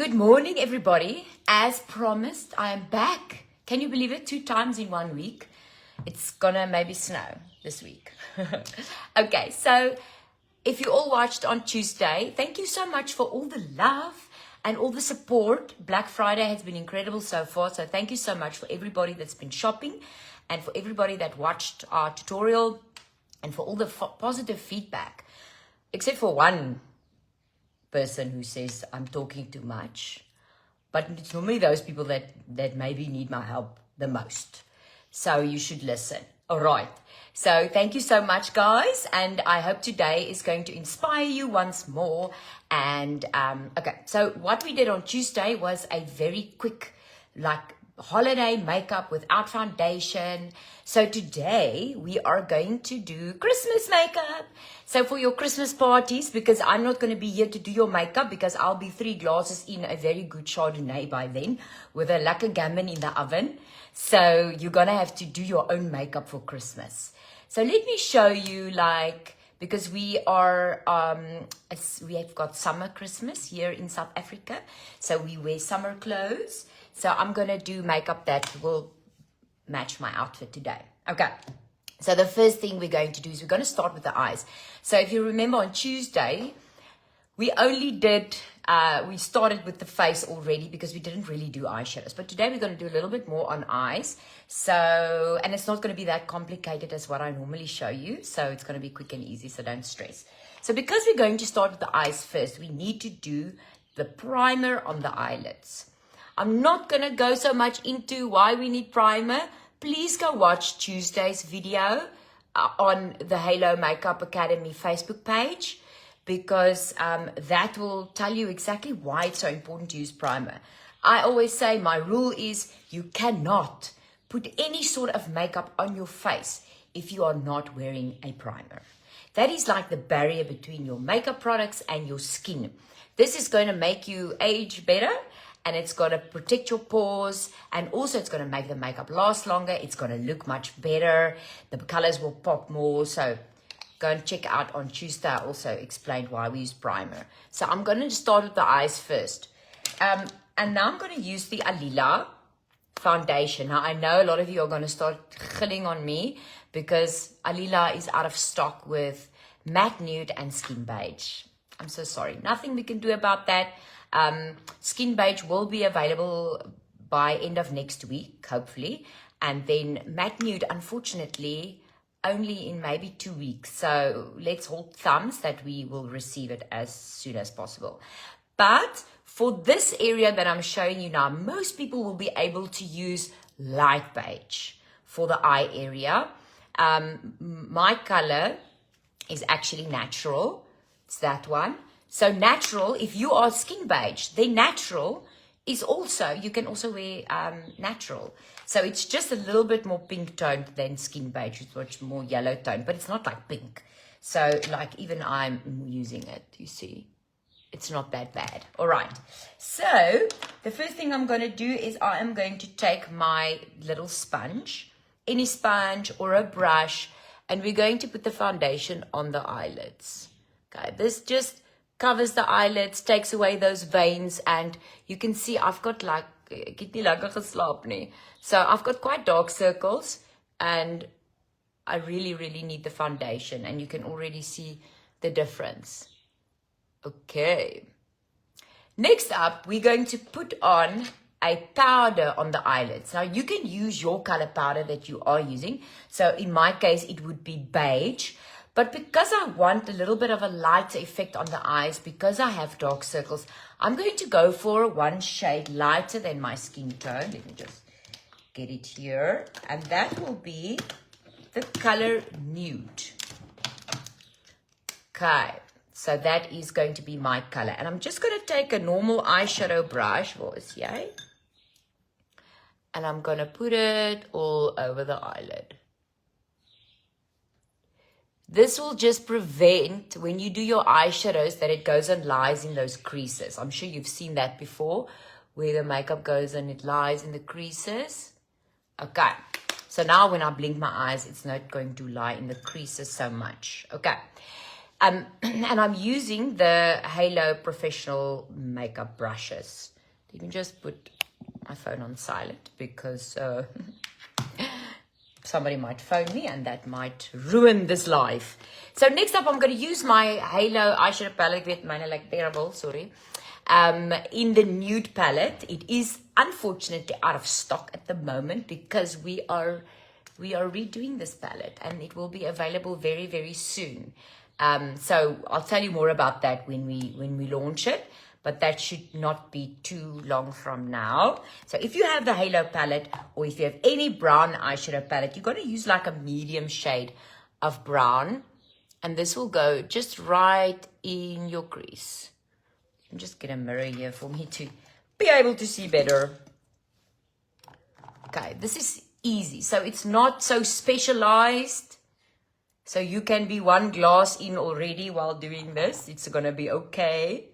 Good morning, everybody. As promised, I am back. Can you believe it? 2 times in 1 week. It's gonna maybe snow this week. Okay, so if you all watched on Tuesday, thank you so much for all the love and all the support. Black Friday has been incredible so far. So thank you so much for everybody that's been shopping and for everybody that watched our tutorial and for all the positive feedback, except for one person who says I'm talking too much, but it's normally those people that maybe need my help the most. So you should listen. All right. So thank you so much, guys. And I hope today is going to inspire you once more. And okay, so what we did on Tuesday was a very quick, like, holiday makeup without foundation. So today we are going to do Christmas makeup. So for your Christmas parties, because I'm not going to be here to do your makeup because I'll be 3 glasses in a very good Chardonnay by then with a lekker gammon in the oven. So you're going to have to do your own makeup for Christmas. So let me show you, like, because we are, we have got summer Christmas here in South Africa. So we wear summer clothes. So I'm going to do makeup that will match my outfit today. Okay. So the first thing we're going to do is we're going to start with the eyes. So if you remember on Tuesday, we only did, we started with the face already because we didn't really do eyeshadows. But today we're going to do a little bit more on eyes. So, and it's not going to be that complicated as what I normally show you. So it's going to be quick and easy, so don't stress. So because we're going to start with the eyes first, we need to do the primer on the eyelids. I'm not going to go so much into why we need primer. Please go watch Tuesday's video on the Halo Makeup Academy Facebook page, because that will tell you exactly why it's so important to use primer. I always say my rule is you cannot put any sort of makeup on your face if you are not wearing a primer. That is like the barrier between your makeup products and your skin. This is going to make you age better, and it's going to protect your pores, and also it's going to make the makeup last longer. It's going to look much better. The colors will pop more. So go and check out on Tuesday. I also explained why we use primer. So I'm going to start with the eyes first. And now I'm going to use the Alila foundation. Now I know a lot of you are going to start chilling on me because Alila is out of stock with matte nude and skin beige. I'm so sorry. Nothing we can do about that. Skin beige will be available by end of next week, hopefully. And then matte nude, unfortunately, only in maybe 2 weeks. So let's hold thumbs that we will receive it as soon as possible. But for this area that I'm showing you now, most people will be able to use light beige for the eye area. My color is actually natural. It's that one. So natural, if you are skin beige, then natural is also, you can also wear natural. So it's just a little bit more pink toned than skin beige. It's much more yellow toned, but it's not like pink. So like even I'm using it, you see. It's not that bad. All right. So the first thing I'm going to do is I am going to take my little sponge, any sponge or a brush, and we're going to put the foundation on the eyelids. Okay, this just covers the eyelids, takes away those veins, and you can see I've got like, ek het nie lekker geslaap nie. So I've got quite dark circles, and I really, really need the foundation, and you can already see the difference. Okay. Next up, we're going to put on a powder on the eyelids. Now you can use your color powder that you are using. So in my case, it would be beige. But because I want a little bit of a lighter effect on the eyes, because I have dark circles, I'm going to go for 1 shade lighter than my skin tone. Let me just get it here. And that will be the color nude. Okay, so that is going to be my color. And I'm just going to take a normal eyeshadow brush. What is yay? And I'm going to put it all over the eyelid. This will just prevent, when you do your eyeshadows, that it goes and lies in those creases. I'm sure you've seen that before, where the makeup goes and it lies in the creases. Okay, so now when I blink my eyes, it's not going to lie in the creases so much. Okay, And I'm using the Halo Professional Makeup Brushes. You can just put my phone on silent because somebody might phone me and that might ruin this life. So next up, I'm going to use my Halo eyeshadow palette with mine like terrible, sorry. In the nude palette. It is unfortunately out of stock at the moment because we are redoing this palette and it will be available very, very soon. So I'll tell you more about that when we launch it, but that should not be too long from now. So if you have the Halo palette or if you have any brown eyeshadow palette, you're going to use like a medium shade of brown, and this will go just right in your crease. You can just get a mirror here for me to be able to see better. Okay, this is easy. So it's not so specialized. So you can be one glass in already while doing this. It's going to be okay.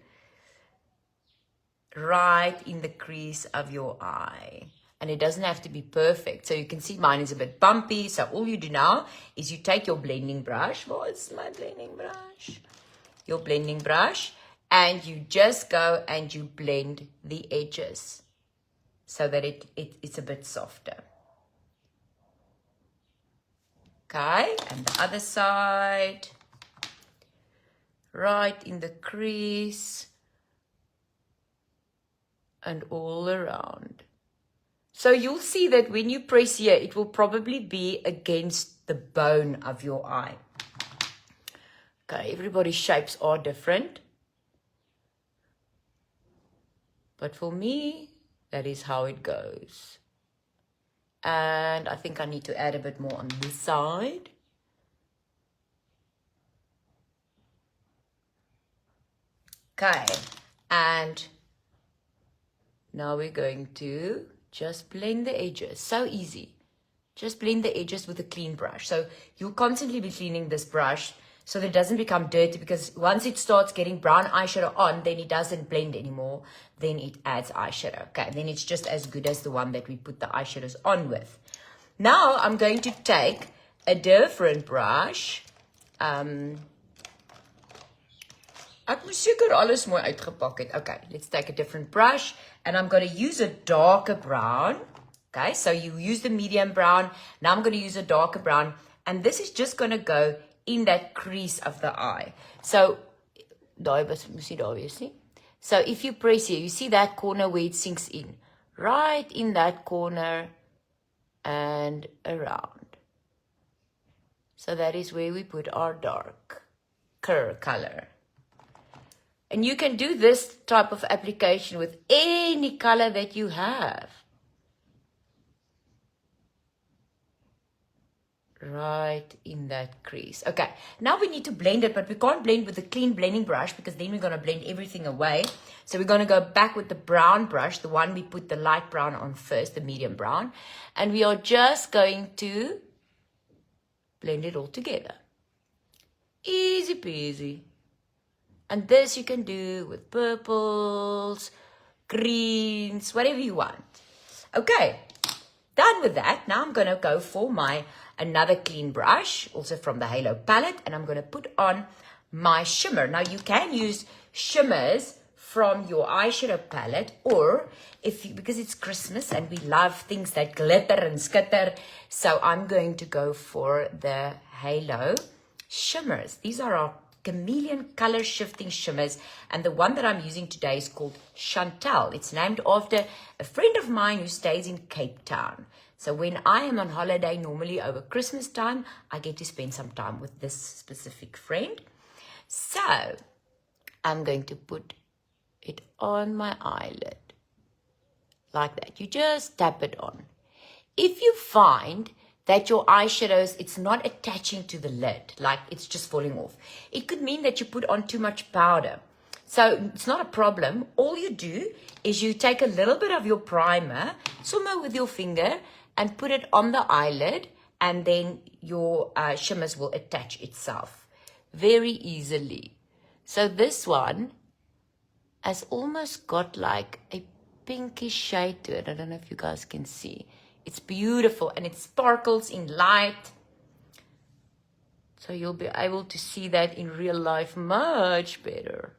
Right in the crease of your eye. And it doesn't have to be perfect. So you can see mine is a bit bumpy. So all you do now is you take your blending brush. What's my blending brush? Your blending brush. And you just go and you blend the edges so that it's a bit softer. Okay, and the other side, right in the crease and all around. So you'll see that when you press here, it will probably be against the bone of your eye. Okay, everybody's shapes are different. But for me, that is how it goes. And I think I need to add a bit more on this side. Okay, and now we're going to just blend the edges. So easy. Just blend the edges with a clean brush. So you'll constantly be cleaning this brush so that it doesn't become dirty, because once it starts getting brown eyeshadow on, then it doesn't blend anymore. Then it adds eyeshadow. Okay, then it's just as good as the one that we put the eyeshadows on with. Now I'm going to take a different brush. Ek moes seker alles mooi uitgepak het. Okay, let's take a different brush. And I'm going to use a darker brown. Okay, so you use the medium brown. Now I'm going to use a darker brown. And this is just going to go in that crease of the eye. So, so if you press here, you see that corner where it sinks in. Right in that corner and around. So that is where we put our darker color. And you can do this type of application with any color that you have. Right in that crease. Okay, now we need to blend it, but we can't blend with a clean blending brush because then we're going to blend everything away. So we're going to go back with the brown brush, the one we put the light brown on first, the medium brown. And we are just going to blend it all together. Easy peasy. And this you can do with purples, greens, whatever you want. Okay, done with that. Now I'm going to go for another clean brush, also from the Halo palette, and I'm going to put on my shimmer. Now you can use shimmers from your eyeshadow palette, or because it's Christmas and we love things that glitter and skitter, so I'm going to go for the Halo shimmers. These are our chameleon color shifting shimmers, and the one that I'm using today is called Chantal. It's named after a friend of mine who stays in Cape Town. So when I am on holiday, normally over Christmas time, I get to spend some time with this specific friend. So I'm going to put it on my eyelid like that. You just tap it on. If you find that your eyeshadows, it's not attaching to the lid, like it's just falling off, it could mean that you put on too much powder. So it's not a problem. All you do is you take a little bit of your primer, somewhere with your finger, and put it on the eyelid, and then your shimmers will attach itself very easily. So this one has almost got like a pinkish shade to it. I don't know if you guys can see. It's beautiful and it sparkles in light. So you'll be able to see that in real life much better.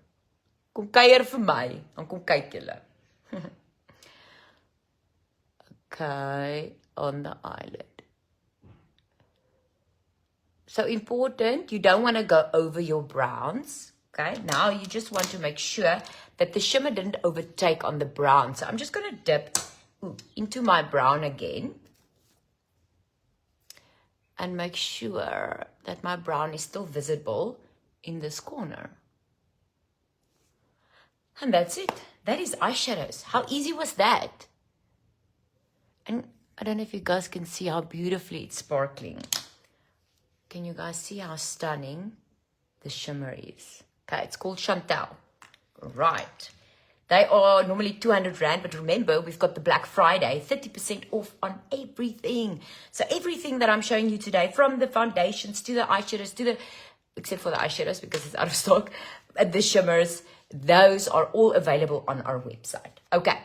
Kom kuier vir my, dan kom kyk julle. Okay, on the eyelid. So important, you don't want to go over your browns. Okay, now you just want to make sure that the shimmer didn't overtake on the brown. So I'm just going to dip into my brown again. And make sure that my brown is still visible in this corner. And that's it. That is eyeshadows. How easy was that? And I don't know if you guys can see how beautifully it's sparkling. Can you guys see how stunning the shimmer is? Okay, it's called Chantel. Right. They are normally 200 Rand, but remember, we've got the Black Friday, 30% off on everything. So everything that I'm showing you today, from the foundations to the eyeshadows, except for the eyeshadows because it's out of stock, the shimmers, those are all available on our website. Okay,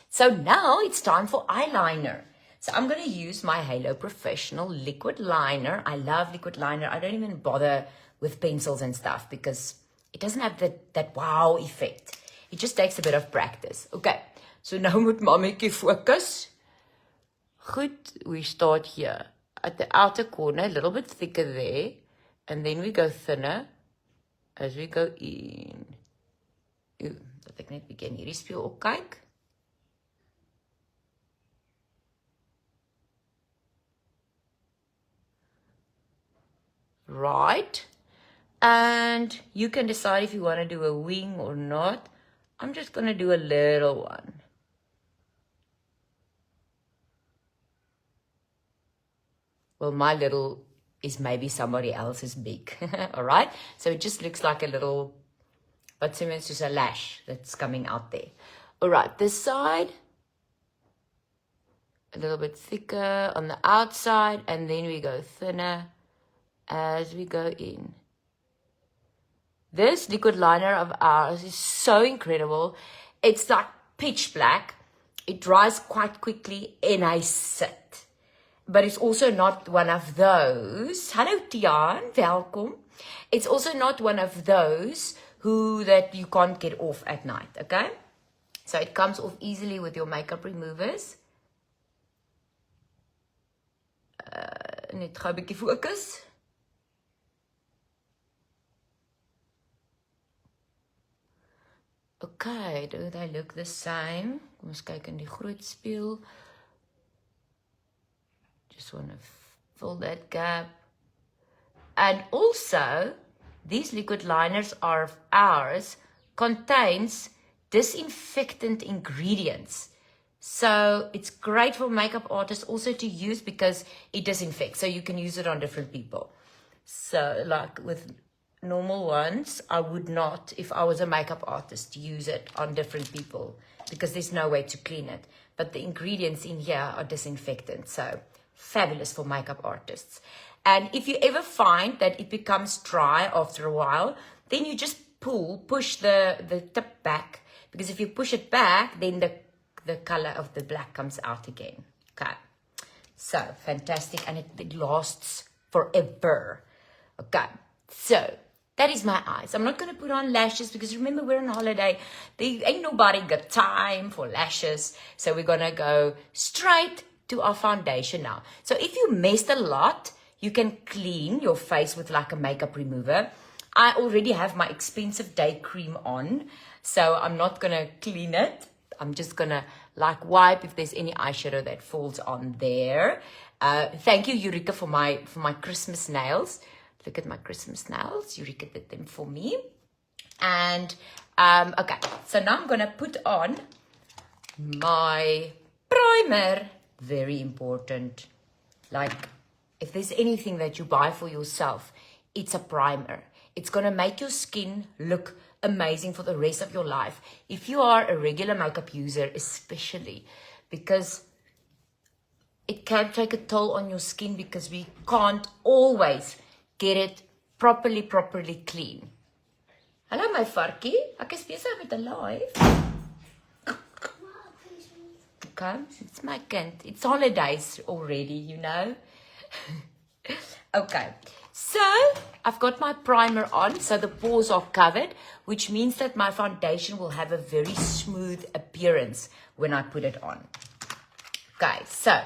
so now it's time for eyeliner. So I'm going to use my Halo Professional liquid liner. I love liquid liner. I don't even bother with pencils and stuff because it doesn't have that wow effect. It just takes a bit of practice. Okay, so now moet Mametjie focus. Good, we start here at the outer corner, a little bit thicker there, and then we go thinner as we go in. Dat ek net begin hierdie speel opkyk. Right, and you can decide if you want to do a wing or not. I'm just going to do a little one. Well, my little is maybe somebody else's big. All right? So it just looks like a little, but it's just a lash that's coming out there. All right, this side, a little bit thicker on the outside, and then we go thinner as we go in. This liquid liner of ours is so incredible. It's like pitch black. It dries quite quickly and I sit. But it's also not one of those. Hallo Tiaan, welkom. It's also not one of those that you can't get off at night, okay? So it comes off easily with your makeup removers. Net gou 'n bietjie focus. Okay, do they look the same? Kom ons kyk in die groot spieël. Just want to fill that gap. And also, these liquid liners are ours, contains disinfectant ingredients. So it's great for makeup artists also to use because it disinfects. So you can use it on different people. So like with normal ones, I would not, if I was a makeup artist, use it on different people because there's no way to clean it. But the ingredients in here are disinfectant, so fabulous for makeup artists. And if you ever find that it becomes dry after a while, then you just push the tip back, because if you push it back, then the color of the black comes out again. Okay, so fantastic, and it lasts forever. Okay, so that is my eyes. I'm not going to put on lashes because remember, we're on holiday. There ain't nobody got time for lashes. So we're going to go straight to our foundation now. So if you messed a lot, you can clean your face with like a makeup remover. I already have my expensive day cream on, so I'm not going to clean it. I'm just going to like wipe if there's any eyeshadow that falls on there. Thank you, Eureka, for my Christmas nails. Look at my Christmas nails. Eureka did them for me. And, okay. So now I'm going to put on my primer. Very important. Like, if there's anything that you buy for yourself, it's a primer. It's going to make your skin look amazing for the rest of your life. If you are a regular makeup user, especially, because it can take a toll on your skin because we can't always get it properly clean. Hallo my varkie, ek is besig met 'n live. Okay, it's my kind. It's holidays already, you know. Okay, So, I've got my primer on, so the pores are covered, which means that my foundation will have a very smooth appearance when I put it on. Okay, so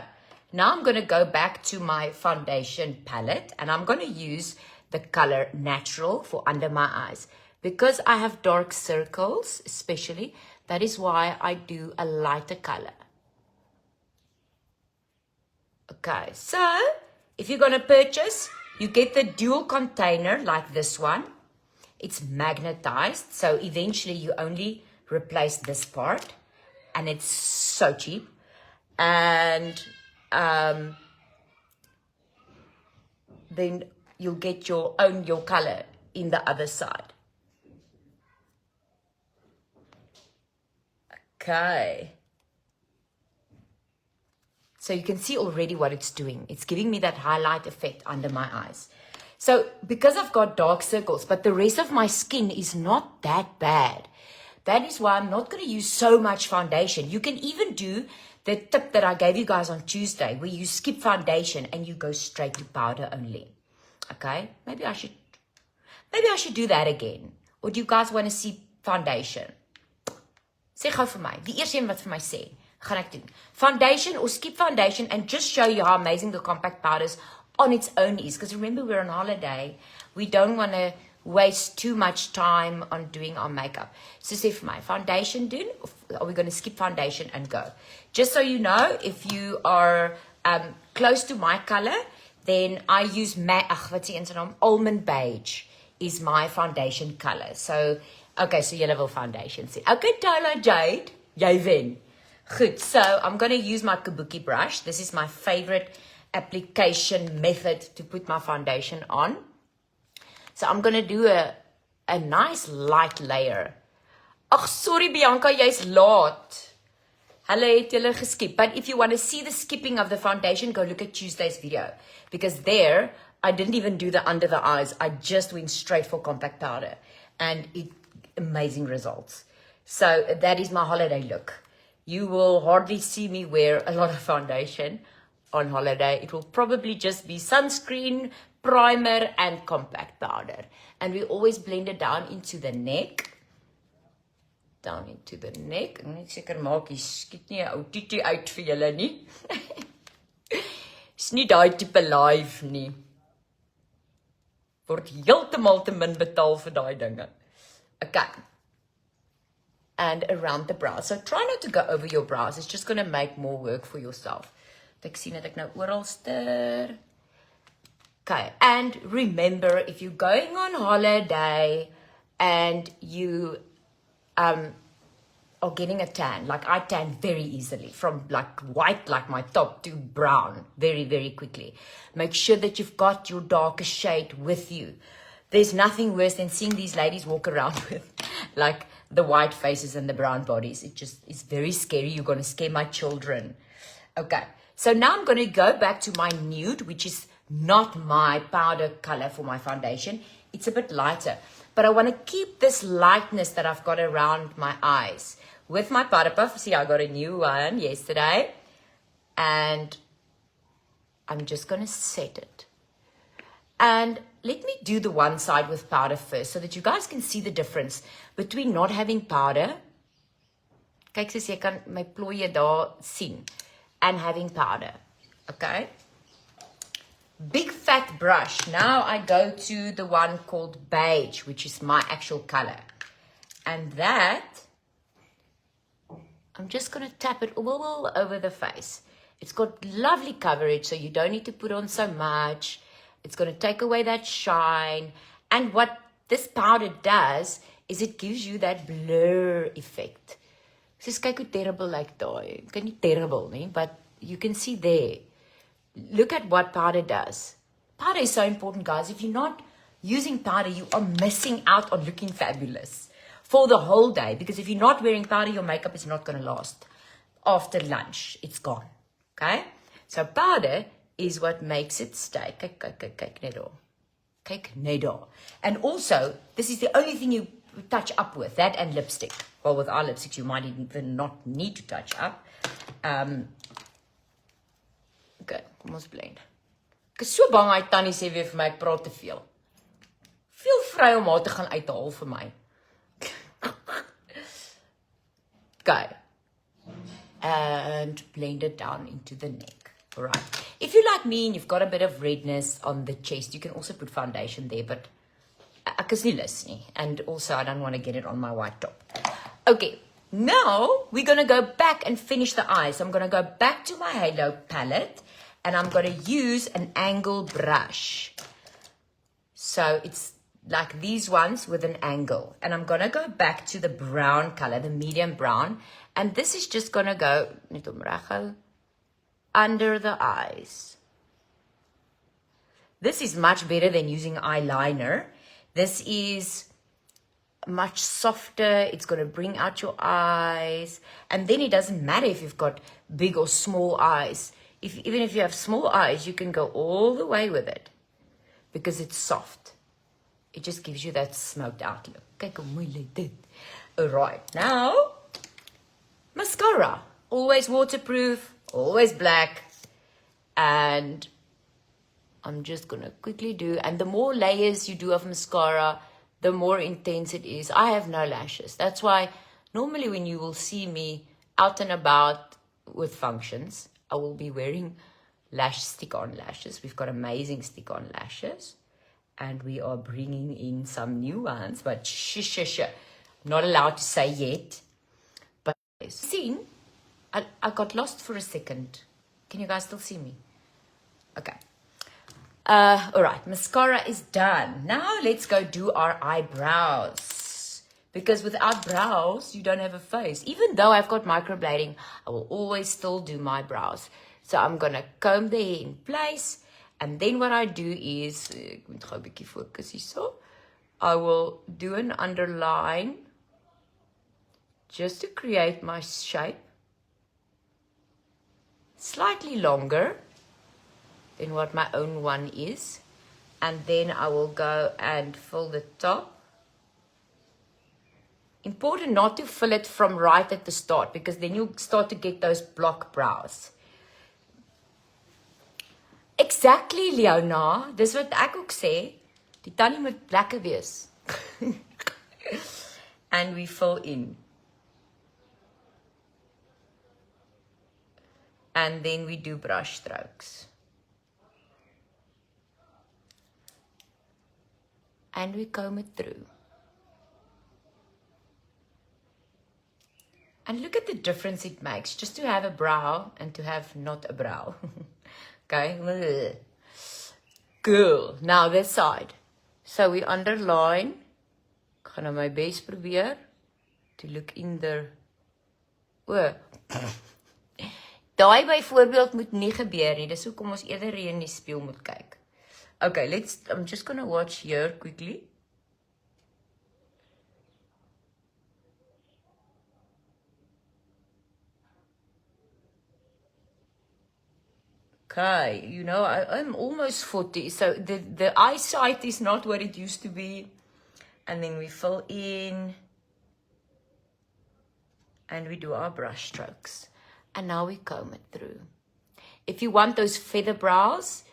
now I'm going to go back to my foundation palette, and I'm going to use the color Natural for under my eyes. Because I have dark circles, especially, that is why I do a lighter color. Okay, so if you're going to purchase, you get the dual container like this one. It's magnetized, so eventually you only replace this part, and it's so cheap. And then you'll get your color in the other side. Okay. So you can see already what it's doing. It's giving me that highlight effect under my eyes. So because I've got dark circles, but the rest of my skin is not that bad, that is why I'm not going to use so much foundation. You can even do the tip that I gave you guys on Tuesday, where you skip foundation and you go straight to powder only. Okay? Maybe I should do that again. Or do you guys want to see foundation? Sê gou vir my. Die eerste een wat vir my sê, gaan ek doen. Foundation or skip foundation, and just show you how amazing the compact powders on its own is. Because remember, we're on holiday. We don't want to waste too much time on doing our makeup. So sê vir my, foundation doen, or are we going to skip foundation and go? Just so you know, if you are close to my color, then I use Almond Beige is my foundation color. So, okay, so julle wil foundation sê. Okay, Tyler Jade, jy wen. Goed, so I'm going to use my Kabuki brush. This is my favorite application method to put my foundation on. So I'm going to do a nice light layer. Ag, sorry Bianca, jy's laat. Hulle het julle geskip. But if you want to see the skipping of the foundation, go look at Tuesday's video. Because there, I didn't even do the under the eyes. I just went straight for compact powder. And amazing results. So that is my holiday look. You will hardly see me wear a lot of foundation on holiday. It will probably just be sunscreen, primer, and compact powder. And we always blend it down into the neck. Down into the neck. Ek moet seker maak jy skiet nie 'n ou titie uit vir julle nie. Is nie daai tipe live nie. Word heeltemal te min betaal vir daai dinge. Okay. And around the brows. So try not to go over your brows. It's just going to make more work for yourself. Ek sien dat ek nou oral stir. Okay. And remember, if you're going on holiday and you are getting a tan, like I tan very easily, from like white, like my top, to brown very, very quickly. Make sure that you've got your darker shade with you. There's nothing worse than seeing these ladies walk around with like the white faces and the brown bodies. It just is very scary. You're going to scare my children. Okay, so now I'm going to go back to my nude, which is not my powder color for my foundation. It's a bit lighter. But I want to keep this lightness that I've got around my eyes. With my powder puff, see, I got a new one yesterday. And I'm just going to set it. And let me do the one side with powder first, so that you guys can see the difference between not having powder. Kyk soos jy kan my plooie daar sien. And having powder. Okay? Big fat brush. Now I go to the one called Beige, which is my actual color. And that, I'm just going to tap it all over the face. It's got lovely coverage, so you don't need to put on so much. It's going to take away that shine. And what this powder does is it gives you that blur effect. Soos kyk hoe terrible like daai. Kyk nie terrible nie, but you can see there. Look at what powder does. Powder is so important, guys. If you're not using powder, you are missing out on looking fabulous for the whole day. Because if you're not wearing powder, your makeup is not going to last. After lunch, it's gone. Okay? So powder is what makes it stay. Kyk net daar. Kyk net daar. And also, this is the only thing you touch up with, that and lipstick. Well, with our lipsticks, you might even not need to touch up. Okay, kom ons blend. Ek is so bang hy tannie sê weer vir my, ek praat te veel. Veel vry om haar te gaan uithaal vir my. Okay. And blend it down into the neck. Alright. If you're like me and you've got a bit of redness on the chest, you can also put foundation there, but ek is nie lus nie. And also I don't want to get it on my white top. Okay. Now we're going to go back and finish the eyes. I'm going to go back to my halo palette and I'm going to use an angle brush. So it's like these ones with an angle. And I'm going to go back to the brown color, the medium brown. And this is just going to go under the eyes. This is much better than using eyeliner. This is much softer. It's going to bring out your eyes. And then it doesn't matter if you've got big or small eyes. Even if you have small eyes, you can go all the way with it. Because it's soft. It just gives you that smoked out look. Kyk hoe mooi lyk dit. Alright, now, mascara. Always waterproof, always black. And I'm just going to quickly do, and the more layers you do of mascara, the more intense it is. I have no lashes. That's why normally when you will see me out and about with functions, I will be wearing stick-on lashes. We've got amazing stick-on lashes. And we are bringing in some new ones, but not allowed to say yet. But see, I got lost for a second. Can you guys still see me? Okay. All right, mascara is done. Now let's go do our eyebrows. Because without brows, you don't have a face. Even though I've got microblading, I will always still do my brows. So I'm going to comb the hair in place. And then what I do is, ek moet gou 'n bietjie fokus hierso. I will do an underline just to create my shape. Slightly longer than what my own one is. And then I will go and fill the top. Important not to fill it from right at the start, because then you start to get those block brows. Exactly, Leona. Dis wat ek ook sê. Die tannie moet lekker wees. And we fill in. And then we do brush strokes. And we comb it through. And look at the difference it makes just to have a brow and to have not a brow. Okay. Cool. Now this side. So we underline. Ek gaan nou my best probeer to look in the... Daai byvoorbeeld moet nie gebeur nie. Dis hoekom ons eerder in die spieël moet kyk. Okay, I'm just going to watch here quickly. Okay, you know, I'm almost 40, so the eyesight is not what it used to be. And then we fill in. And we do our brush strokes. And now we comb it through. If you want those feather brows,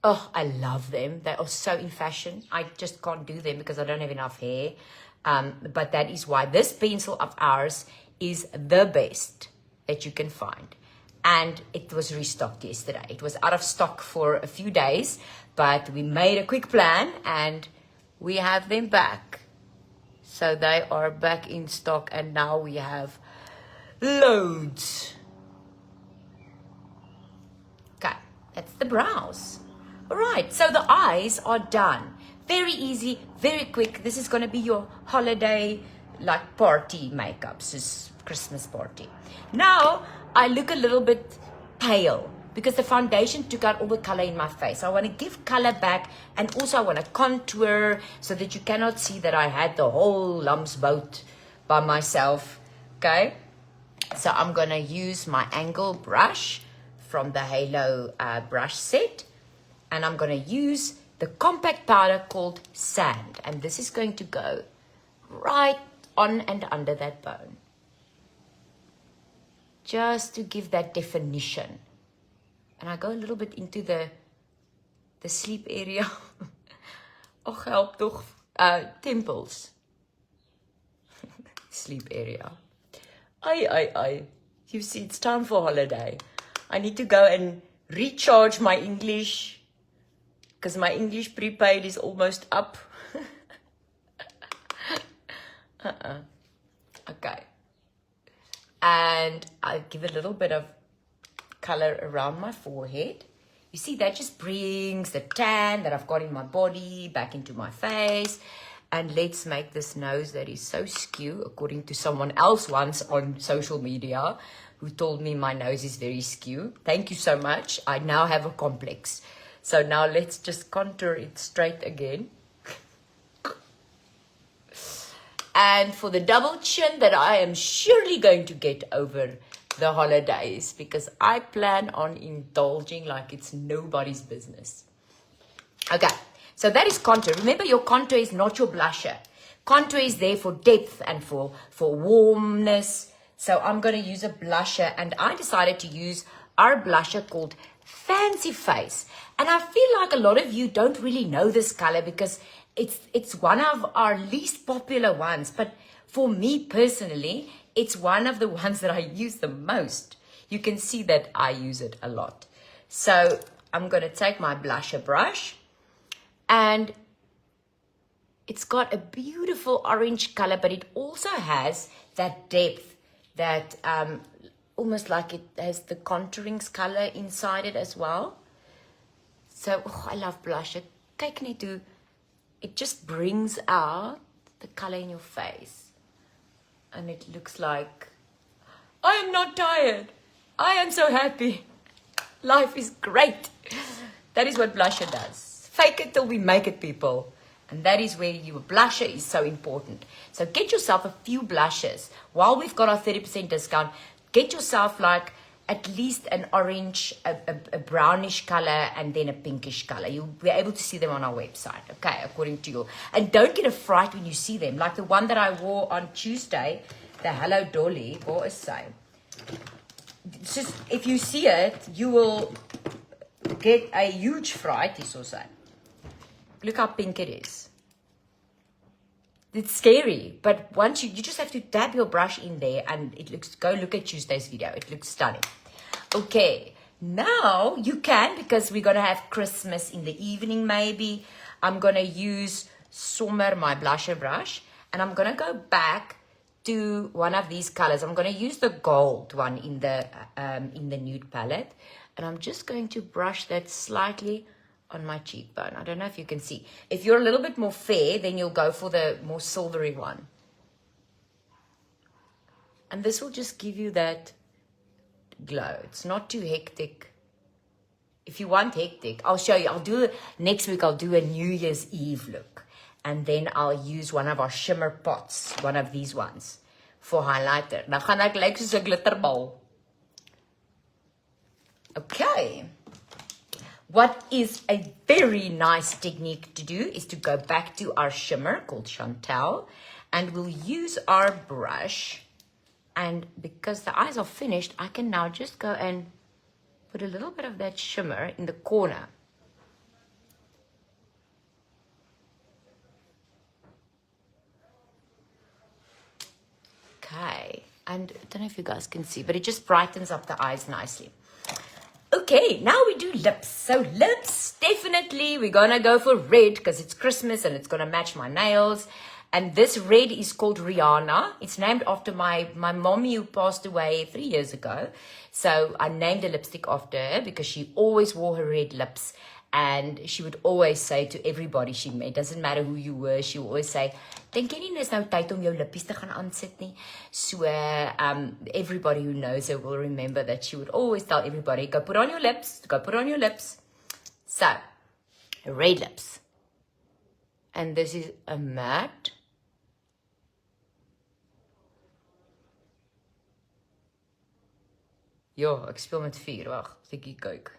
oh, I love them. They are so in fashion. I just can't do them because I don't have enough hair. But that is why this pencil of ours is the best that you can find. And it was restocked yesterday. It was out of stock for a few days, but we made a quick plan and we have them back. So they are back in stock and now we have loads. Okay, that's the brows. All right, so the eyes are done. Very easy, very quick. This is going to be your holiday, like party makeup. This is Christmas party. Now, I look a little bit pale because the foundation took out all the color in my face. I want to give color back and also I want to contour so that you cannot see that I had the whole lumps boat by myself. Okay, so I'm going to use my angle brush from the Halo brush set. And I'm going to use the compact powder called Sand. And this is going to go right on and under that bone. Just to give that definition. And I go a little bit into the the sleep area. Och, help toch. Temples. Sleep area. Ay. You see, it's time for holiday. I need to go and recharge my English because my English prepaid is almost up. Okay. And I give a little bit of color around my forehead. You see, that just brings the tan that I've got in my body back into my face. And let's make this nose that is so skew, according to someone else once on social media who told me my nose is very skew. Thank you so much. I now have a complex. So now let's just contour it straight again. And for the double chin that I am surely going to get over the holidays, because I plan on indulging like it's nobody's business. Okay, so that is contour. Remember, your contour is not your blusher. Contour is there for depth and for warmness. So I'm going to use a blusher, and I decided to use our blusher called Fancy Face. And I feel like a lot of you don't really know this color because it's one of our least popular ones. But for me personally, it's one of the ones that I use the most. You can see that I use it a lot. So I'm going to take my blusher brush, and it's got a beautiful orange color, but it also has that depth that almost like it has the contouring color inside it as well. So I love blusher. Kyk net hoe it just brings out the color in your face. And it looks like, I am not tired. I am so happy. Life is great. That is what blusher does. Fake it till we make it, people. And that is where your blusher is so important. So get yourself a few blushes. While we've got our 30% discount, get yourself like at least an orange, a brownish color, and then a pinkish color. You'll be able to see them on our website, okay, according to you. And don't get a fright when you see them. Like the one that I wore on Tuesday, the Hello Dolly, what is saying? It's just, if you see it, you will get a huge fright, is also. Look how pink it is. It's scary, but once you just have to dab your brush in there, and it looks, go look at Tuesday's video. It looks stunning. Okay, now you can, because we're going to have Christmas in the evening maybe. I'm going to use Sommer, my blusher brush, and I'm going to go back to one of these colors. I'm going to use the gold one in the nude palette, and I'm just going to brush that slightly on my cheekbone. I don't know if you can see. If you're a little bit more fair, then you'll go for the more silvery one. And this will just give you that glow. It's not too hectic. If you want hectic, I'll show you. Next week I'll do a New Year's Eve look. And then I'll use one of our shimmer pots, one of these ones, for highlighter. Dan gaan ek lyk soos 'n glitterbal. Okay. What is a very nice technique to do is to go back to our shimmer called Chantel, and we'll use our brush. And because the eyes are finished, I can now just go and put a little bit of that shimmer in the corner. Okay, and I don't know if you guys can see, but it just brightens up the eyes nicely. Okay, now we do lips. So lips, definitely we're gonna go for red because it's Christmas and it's gonna match my nails. And this red is called Rihanna. It's named after my mommy who passed away 3 years ago. So I named a lipstick after her because she always wore her red lips. And she would always say to everybody she met, doesn't matter who you were, she would always say, dink jy nie dis nou tyd om jou lippies te gaan aansit nie? So everybody who knows her will remember that she would always tell everybody, go put on your lips, go put on your lips. So, red lips. And this is a matte. Ja, ek speel met vuur, wag, ek kyk.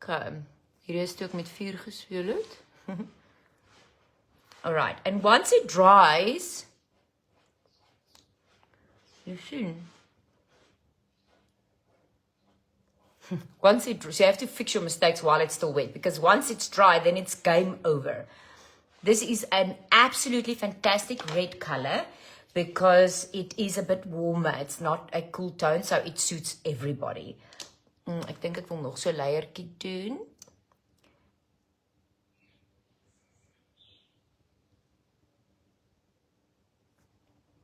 Okay, hier is het ook met vuur gespeel het. All right. And once it dries, you see. So you have to fix your mistakes while it's still wet, because once it's dry, then it's game over. This is an absolutely fantastic red color because it is a bit warmer. It's not a cool tone, so it suits everybody. Ek dink ek wil nog so leiertjie doen.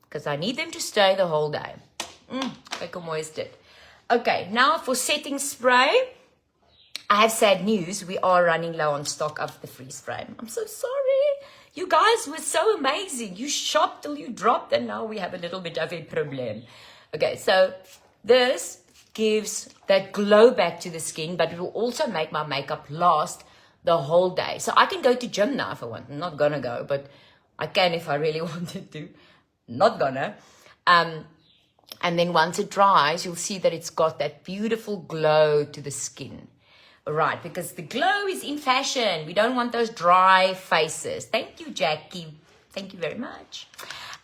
Because I need them to stay the whole day. Kyk hoe mooi is dit. Okay, now for setting spray. I have sad news. We are running low on stock of the freeze frame. I'm so sorry. You guys were so amazing. You shopped till you dropped, and now we have a little bit of a problem. Okay, so this gives that glow back to the skin, but it will also make my makeup last the whole day. So I can go to gym now if I want. I'm not gonna go, but I can if I really wanted to. Not gonna. And then once it dries, you'll see that it's got that beautiful glow to the skin. Right, because the glow is in fashion. We don't want those dry faces. Thank you, Jackie. Thank you very much.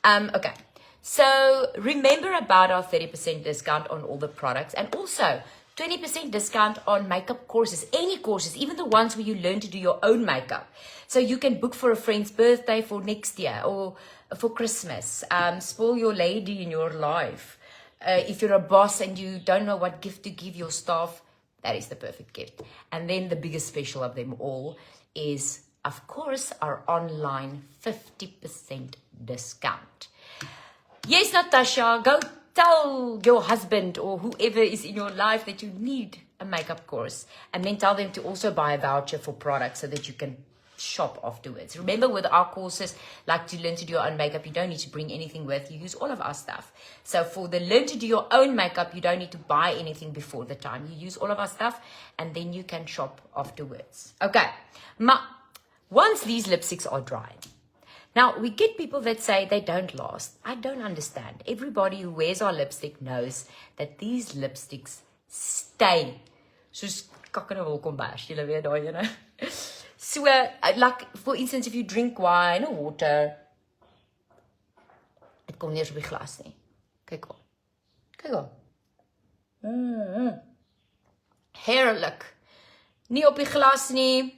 Okay, so remember about our 30% discount on all the products, and also 20% discount on makeup courses, any courses, even the ones where you learn to do your own makeup. So you can book for a friend's birthday for next year or for Christmas. Spoil your lady in your life. If you're a boss and you don't know what gift to give your staff, that is the perfect gift. And then the biggest special of them all is, of course, our online 50% discount. Yes, Natasha, go tell your husband or whoever is in your life that you need a makeup course. And then tell them to also buy a voucher for products so that you can shop afterwards. Remember, with our courses, like to learn to do your own makeup, you don't need to bring anything with. You use all of our stuff. So for the learn to do your own makeup, you don't need to buy anything before the time. You use all of our stuff, and then you can shop afterwards. Okay. Once these lipsticks are dry, now we get people that say they don't last. I don't understand. Everybody who wears our lipstick knows that these lipsticks stay. Soos kakkende wolkombers, julle weet daai ene. So, like, for instance, if you drink wine or water, het kom nie eens op die glas nie. Kyk al. Kyk al. Heerlik. Nie op die glas nie.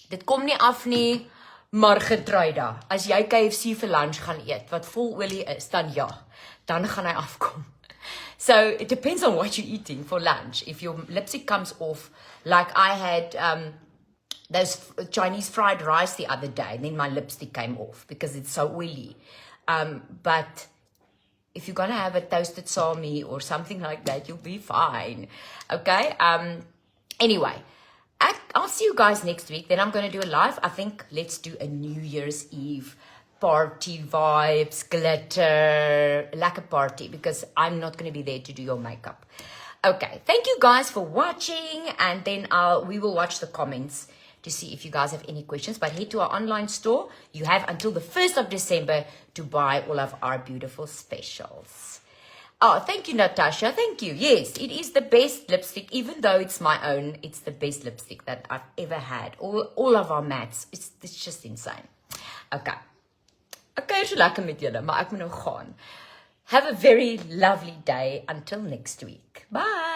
Dit kom nie af nie. Maar Getruida, as jy KFC vir lunch gaan eet, wat vol olie is, dan ja. Dan gaan hy afkom. So, it depends on what you're eating for lunch. If your lipstick comes off, like I had... those Chinese fried rice the other day, and then my lipstick came off because it's so oily. But if you're going to have a toasted salmi or something like that, you'll be fine. Okay? Anyway, I'll see you guys next week. Then I'm going to do a live. I think let's do a New Year's Eve party vibes, glitter, like a party, because I'm not going to be there to do your makeup. Okay, thank you guys for watching, and then we will watch the comments to see if you guys have any questions. But head to our online store. You have until the 1st of December to buy all of our beautiful specials. Oh, thank you, Natasha. Thank you. Yes, it is the best lipstick. Even though it's my own, it's the best lipstick that I've ever had. All of our mattes. It's just insane. Okay. Okay, so lekker met julle, maar ek moet nou gaan. Have a very lovely day until next week. Bye.